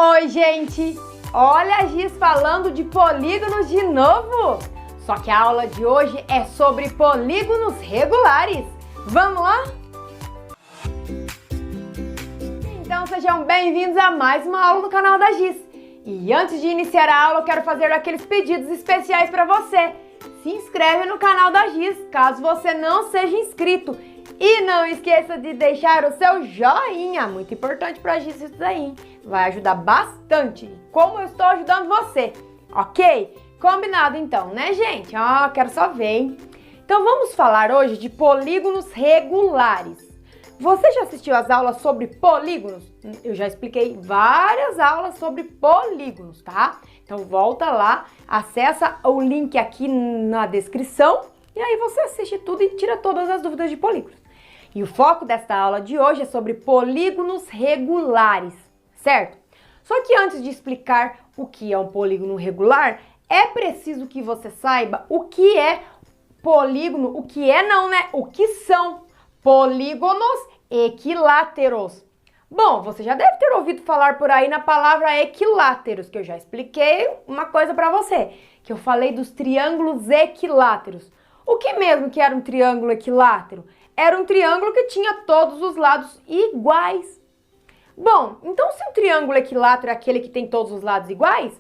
Oi, gente! Olha a Giz falando de polígonos de novo! Só que a aula de hoje é sobre polígonos regulares. Vamos lá? Então sejam bem-vindos a mais uma aula no canal da Giz. E antes de iniciar a aula, eu quero fazer aqueles pedidos especiais para você. Se inscreve no canal da Giz, caso você não seja inscrito. E não esqueça de deixar o seu joinha, muito importante para a Giz isso daí, hein? Vai ajudar bastante, como eu estou ajudando você, ok? Combinado então, né, gente? Quero só ver, hein? Então vamos falar hoje de polígonos regulares. Você já assistiu às aulas sobre polígonos? Eu já expliquei várias aulas sobre polígonos, tá? Então volta lá, acessa o link aqui na descrição e aí você assiste tudo e tira todas as dúvidas de polígonos. E o foco desta aula de hoje é sobre polígonos regulares, certo? Só que antes de explicar o que é um polígono regular, é preciso que você saiba o que é polígono, o que são polígonos equiláteros. Bom, você já deve ter ouvido falar por aí na palavra equiláteros, que eu já expliquei uma coisa para você, que eu falei dos triângulos equiláteros. O que mesmo que era um triângulo equilátero? Era um triângulo que tinha todos os lados iguais. Bom, então se um triângulo equilátero é aquele que tem todos os lados iguais,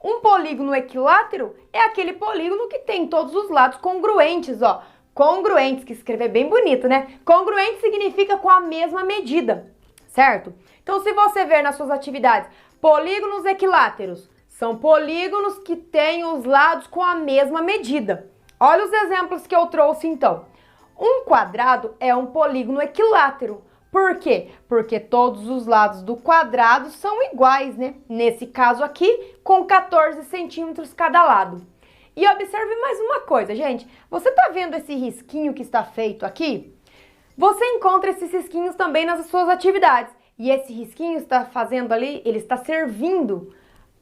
um polígono equilátero é aquele polígono que tem todos os lados congruentes, ó. Congruentes, que escrever bem bonito, né? Congruente significa com a mesma medida, certo? Então se você ver nas suas atividades, polígonos equiláteros são polígonos que têm os lados com a mesma medida. Olha os exemplos que eu trouxe então. Um quadrado é um polígono equilátero. Por quê? Porque todos os lados do quadrado são iguais, né? Nesse caso aqui, com 14 centímetros cada lado. E observe mais uma coisa, gente. Você tá vendo esse risquinho que está feito aqui? Você encontra esses risquinhos também nas suas atividades. E esse risquinho está fazendo ali, ele está servindo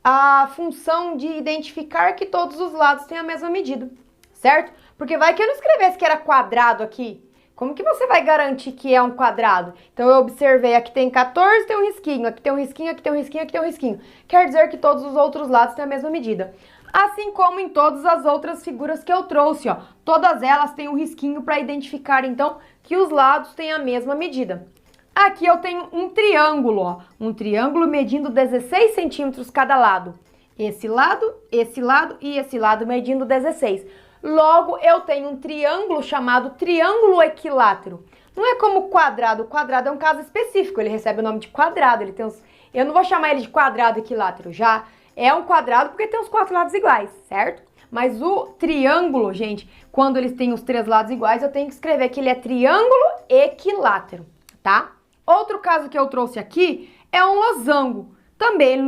a função de identificar que todos os lados têm a mesma medida, certo? Porque vai que eu não escrevesse que era quadrado aqui. Como que você vai garantir que é um quadrado? Então eu observei, aqui tem 14, tem um risquinho, aqui tem um risquinho, aqui tem um risquinho, aqui tem um risquinho. Quer dizer que todos os outros lados têm a mesma medida. Assim como em todas as outras figuras que eu trouxe, ó. Todas elas têm um risquinho para identificar, então, que os lados têm a mesma medida. Aqui eu tenho um triângulo, ó. Um triângulo medindo 16 centímetros cada lado. Esse lado e esse lado medindo 16. Logo, eu tenho um triângulo chamado triângulo equilátero. Não é como o quadrado é um caso específico, ele recebe o nome de quadrado, ele tem os... Eu não vou chamar ele de quadrado equilátero, já é um quadrado porque tem os 4 lados iguais, certo? Mas o triângulo, gente, quando eles têm os 3 lados iguais, eu tenho que escrever que ele é triângulo equilátero, tá? Outro caso que eu trouxe aqui é um losango. Também ele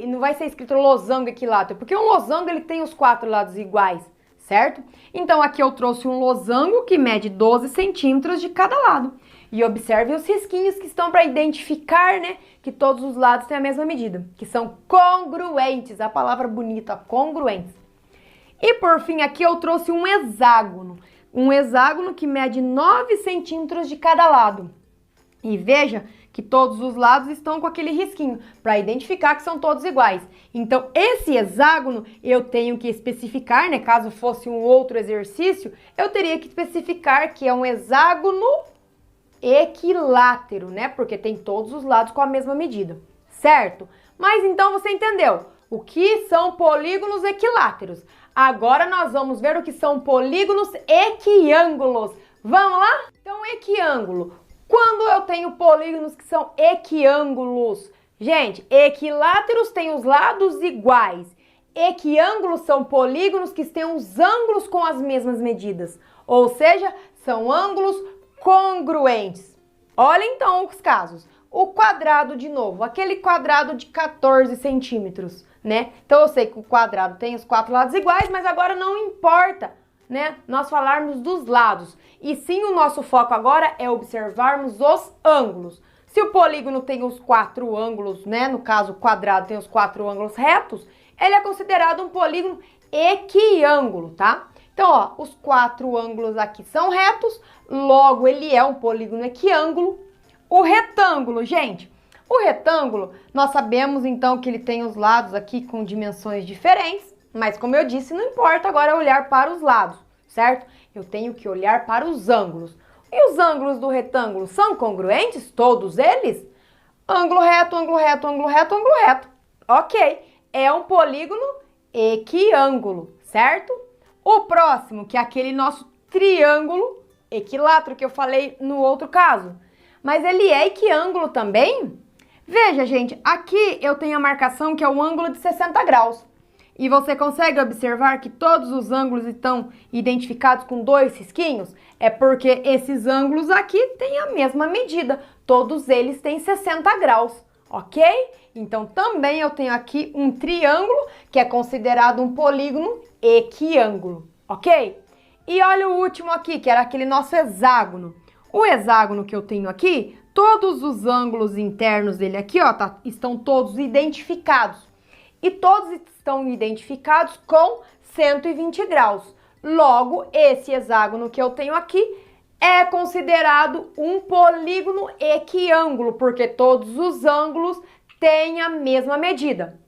não vai ser escrito losango equilátero, porque um losango ele tem os 4 lados iguais, certo? Então aqui eu trouxe um losango que mede 12 centímetros de cada lado. E observe os risquinhos que estão para identificar, né, que todos os lados têm a mesma medida, que são congruentes, a palavra bonita, congruentes. E por fim aqui eu trouxe um hexágono que mede 9 centímetros de cada lado. E veja que todos os lados estão com aquele risquinho, para identificar que são todos iguais. Então, esse hexágono eu tenho que especificar, né? Caso fosse um outro exercício, eu teria que especificar que é um hexágono equilátero, né? Porque tem todos os lados com a mesma medida, certo? Mas então você entendeu o que são polígonos equiláteros. Agora nós vamos ver o que são polígonos equiângulos. Vamos lá? Então, equiângulo. Quando eu tenho polígonos que são equiângulos, gente, equiláteros têm os lados iguais. Equiângulos são polígonos que têm os ângulos com as mesmas medidas, ou seja, são ângulos congruentes. Olha então os casos. O quadrado de novo, aquele quadrado de 14 centímetros, né? Então eu sei que o quadrado tem os 4 lados iguais, mas agora não importa, né, nós falarmos dos lados. E sim, o nosso foco agora é observarmos os ângulos. Se o polígono tem os 4 ângulos, né, no caso o quadrado tem os 4 ângulos retos, ele é considerado um polígono equiângulo, tá? Então, ó, os 4 ângulos aqui são retos, logo ele é um polígono equiângulo. O retângulo, gente, O retângulo, nós sabemos então que ele tem os lados aqui com dimensões diferentes, mas como eu disse, não importa agora olhar para os lados, certo? Eu tenho que olhar para os ângulos. E os ângulos do retângulo são congruentes, todos eles? Ângulo reto, ângulo reto, ângulo reto, ângulo reto. Ok, é um polígono equiângulo, certo? O próximo, que é aquele nosso triângulo equilátero que eu falei no outro caso. Mas ele é equiângulo também? Veja, gente, aqui eu tenho a marcação que é o ângulo de 60 graus. E você consegue observar que todos os ângulos estão identificados com 2 risquinhos? É porque esses ângulos aqui têm a mesma medida. Todos eles têm 60 graus, ok? Então, também eu tenho aqui um triângulo, que é considerado um polígono equiângulo, ok? E olha o último aqui, que era aquele nosso hexágono. O hexágono que eu tenho aqui, todos os ângulos internos dele aqui, ó, estão todos identificados. E todos estão identificados com 120 graus. Logo, esse hexágono que eu tenho aqui é considerado um polígono equiângulo, porque todos os ângulos têm a mesma medida.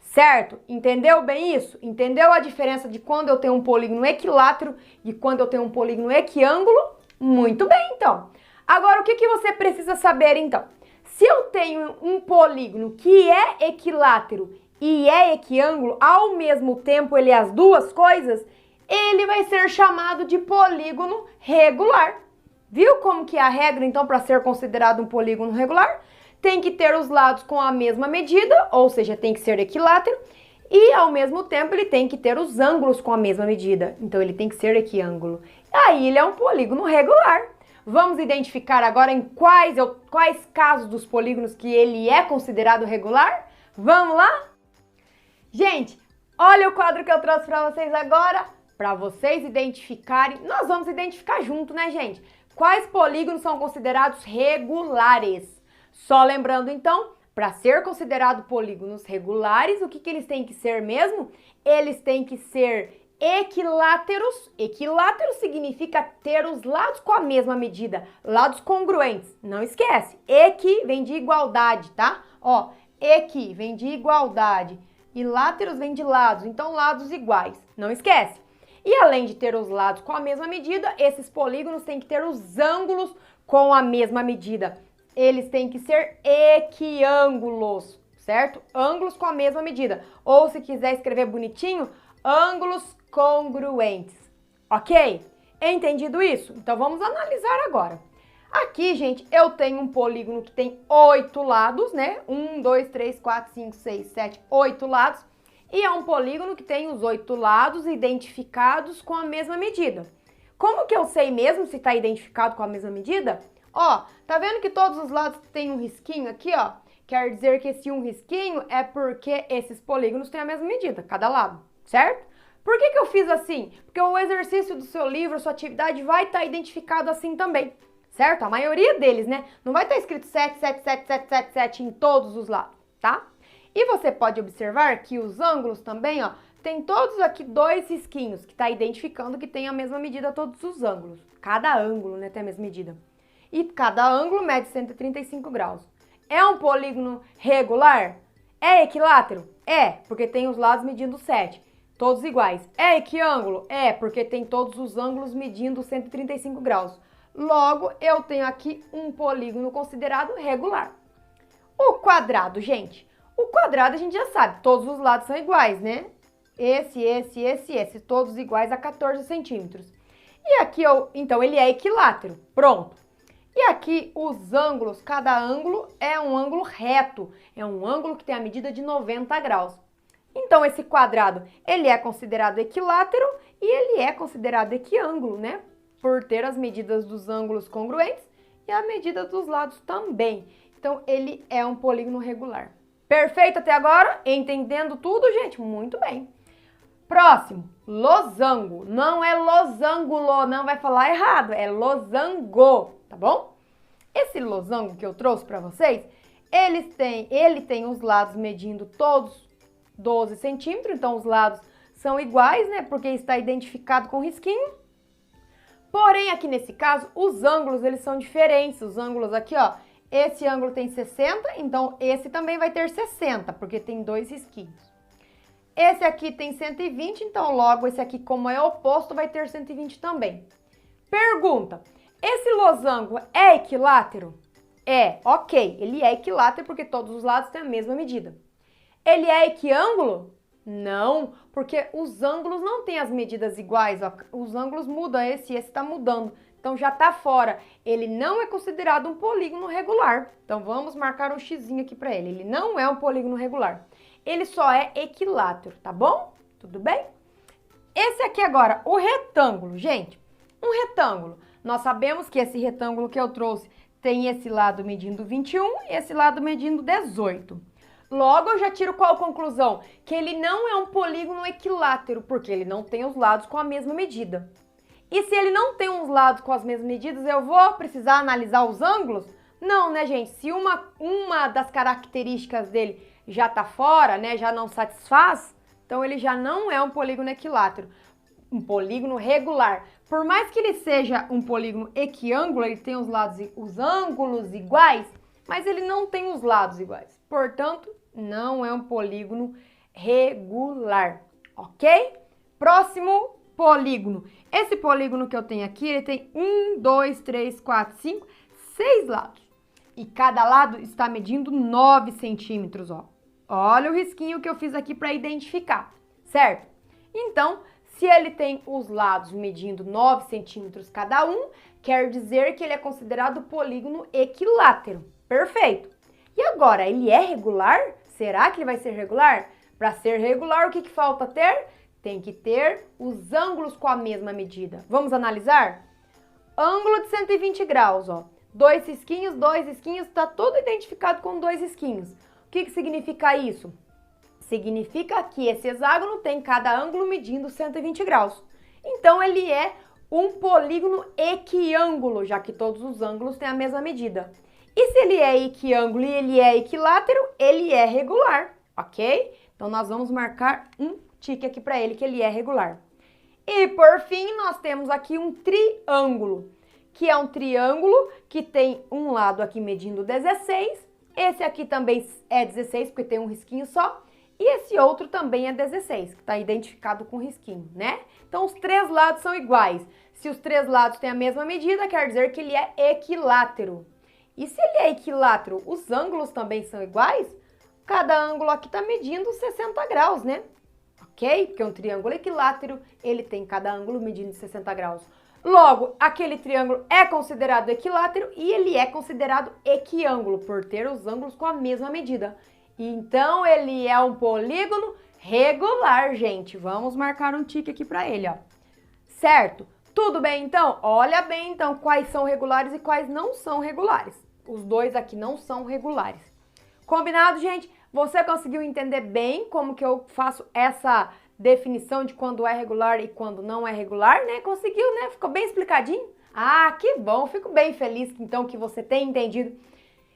Certo? Entendeu bem isso? Entendeu a diferença de quando eu tenho um polígono equilátero e quando eu tenho um polígono equiângulo? Muito bem, então. Agora, o que você precisa saber, então? Se eu tenho um polígono que é equilátero e é equiângulo, ao mesmo tempo ele é as duas coisas, ele vai ser chamado de polígono regular. Viu como que é a regra, então, para ser considerado um polígono regular? Tem que ter os lados com a mesma medida, ou seja, tem que ser equilátero, e ao mesmo tempo ele tem que ter os ângulos com a mesma medida, então ele tem que ser equiângulo. Aí ele é um polígono regular. Vamos identificar agora em quais casos dos polígonos que ele é considerado regular? Vamos lá? Gente, olha o quadro que eu trouxe para vocês agora, para vocês identificarem. Nós vamos identificar junto, né, gente? Quais polígonos são considerados regulares? Só lembrando, então, para ser considerado polígonos regulares, o que eles têm que ser mesmo? Eles têm que ser equiláteros. Equilátero significa ter os lados com a mesma medida, lados congruentes. Não esquece, equi vem de igualdade, tá? Ó, equi vem de igualdade e láteros vem de lados, então lados iguais. Não esquece. E além de ter os lados com a mesma medida, esses polígonos têm que ter os ângulos com a mesma medida. Eles têm que ser equiângulos, certo? Ângulos com a mesma medida. Ou se quiser escrever bonitinho, ângulos congruentes. Ok? Entendido isso? Então vamos analisar agora. Aqui, gente, eu tenho um polígono que tem 8 lados, né? 1, 2, 3, 4, 5, 6, 7, 8 lados. E é um polígono que tem os 8 lados identificados com a mesma medida. Como que eu sei mesmo se está identificado com a mesma medida? Ó, tá vendo que todos os lados têm um risquinho aqui, ó? Quer dizer que esse um risquinho é porque esses polígonos têm a mesma medida, cada lado, certo? Por que eu fiz assim? Porque o exercício do seu livro, sua atividade vai estar identificado assim também, certo? A maioria deles, né? Não vai estar escrito 7, 7, 7, 7, 7, 7 em todos os lados, tá? E você pode observar que os ângulos também, ó, tem todos aqui 2 risquinhos, que tá identificando que tem a mesma medida todos os ângulos. Cada ângulo, né, tem a mesma medida. E cada ângulo mede 135 graus. É um polígono regular? É equilátero? É, porque tem os lados medindo 7, todos iguais. É equiângulo? É, porque tem todos os ângulos medindo 135 graus. Logo, eu tenho aqui um polígono considerado regular. O quadrado, gente. O quadrado a gente já sabe, todos os lados são iguais, né? Esse, todos iguais a 14 centímetros. E aqui, então, ele é equilátero. Pronto. E aqui os ângulos, cada ângulo é um ângulo reto, é um ângulo que tem a medida de 90 graus. Então esse quadrado, ele é considerado equilátero e ele é considerado equiângulo, né? Por ter as medidas dos ângulos congruentes e a medida dos lados também. Então ele é um polígono regular. Perfeito até agora? Entendendo tudo, gente? Muito bem. Próximo, losango. Não é losangulo, não vai falar errado, é losango, tá bom? Esse losango que eu trouxe para vocês, ele tem os lados medindo todos 12 centímetros, então os lados são iguais, né? Porque está identificado com risquinho. Porém, aqui nesse caso, os ângulos, eles são diferentes. Os ângulos aqui, ó, Esse ângulo tem 60, então esse também vai ter 60, porque tem 2 risquinhos. Esse aqui tem 120, então logo esse aqui, como é oposto, vai ter 120 também. Pergunta, esse losango é equilátero? É, ok, ele é equilátero porque todos os lados têm a mesma medida. Ele é equiângulo? Não, porque os ângulos não têm as medidas iguais, ó. Os ângulos mudam, esse está mudando, então já está fora. Ele não é considerado um polígono regular, então vamos marcar um xizinho aqui para ele. Ele não é um polígono regular, ele só é equilátero, tá bom? Tudo bem? Esse aqui agora, o retângulo, gente, um retângulo. Nós sabemos que esse retângulo que eu trouxe tem esse lado medindo 21 e esse lado medindo 18. Logo, eu já tiro qual conclusão? Que ele não é um polígono equilátero, porque ele não tem os lados com a mesma medida. E se ele não tem os lados com as mesmas medidas, eu vou precisar analisar os ângulos? Não, né, gente? Se uma das características dele já tá fora, né, já não satisfaz, então ele já não é um polígono equilátero, um polígono regular. Por mais que ele seja um polígono equiângulo, ele tem os ângulos iguais, mas ele não tem os lados iguais. Portanto, não é um polígono regular, ok? Próximo polígono. Esse polígono que eu tenho aqui, ele tem 1, 2, 3, 4, 5, 6 lados. E cada lado está medindo 9 centímetros, ó. Olha o risquinho que eu fiz aqui para identificar, certo? Então, se ele tem os lados medindo 9 centímetros cada um, quer dizer que ele é considerado polígono equilátero. Perfeito. E agora, ele é regular? Será que ele vai ser regular? Para ser regular, o que falta ter? Tem que ter os ângulos com a mesma medida. Vamos analisar? Ângulo de 120 graus, ó. 2 risquinhos, tá tudo identificado com 2 risquinhos. O que significa isso? Significa que esse hexágono tem cada ângulo medindo 120 graus. Então, ele é um polígono equiângulo, já que todos os ângulos têm a mesma medida. E se ele é equiângulo e ele é equilátero, ele é regular, ok? Então, nós vamos marcar um tique aqui para ele, que ele é regular. E, por fim, nós temos aqui um triângulo, que é um triângulo que tem um lado aqui medindo 16, esse aqui também é 16, porque tem um risquinho só, e esse outro também é 16, que está identificado com risquinho, né? Então, os 3 lados são iguais. Se os 3 lados têm a mesma medida, quer dizer que ele é equilátero. E se ele é equilátero, os ângulos também são iguais? Cada ângulo aqui está medindo 60 graus, né? Ok? Porque um triângulo equilátero, ele tem cada ângulo medindo 60 graus. Logo, aquele triângulo é considerado equilátero e ele é considerado equiângulo, por ter os ângulos com a mesma medida. Então, ele é um polígono regular, gente. Vamos marcar um tique aqui para ele, ó. Certo? Tudo bem, então? Olha bem, então, quais são regulares e quais não são regulares. Os dois aqui não são regulares. Combinado, gente? Você conseguiu entender bem como que eu faço essa definição de quando é regular e quando não é regular, né? Conseguiu, né? Ficou bem explicadinho? Ah, que bom! Fico bem feliz, então, que você tenha entendido.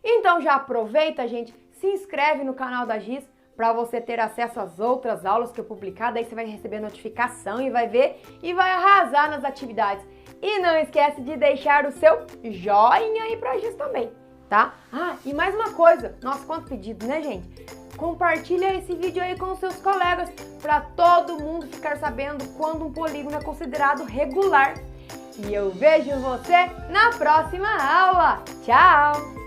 Então, já aproveita, gente, se inscreve no canal da Giz para você ter acesso às outras aulas que eu publicar, daí você vai receber notificação e vai ver e vai arrasar nas atividades. E não esquece de deixar o seu joinha aí pra Giz também, tá? Ah, e mais uma coisa, nossa, quanto pedido, né, gente? Compartilha esse vídeo aí com os seus colegas para todo mundo ficar sabendo quando um polígono é considerado regular. E eu vejo você na próxima aula. Tchau!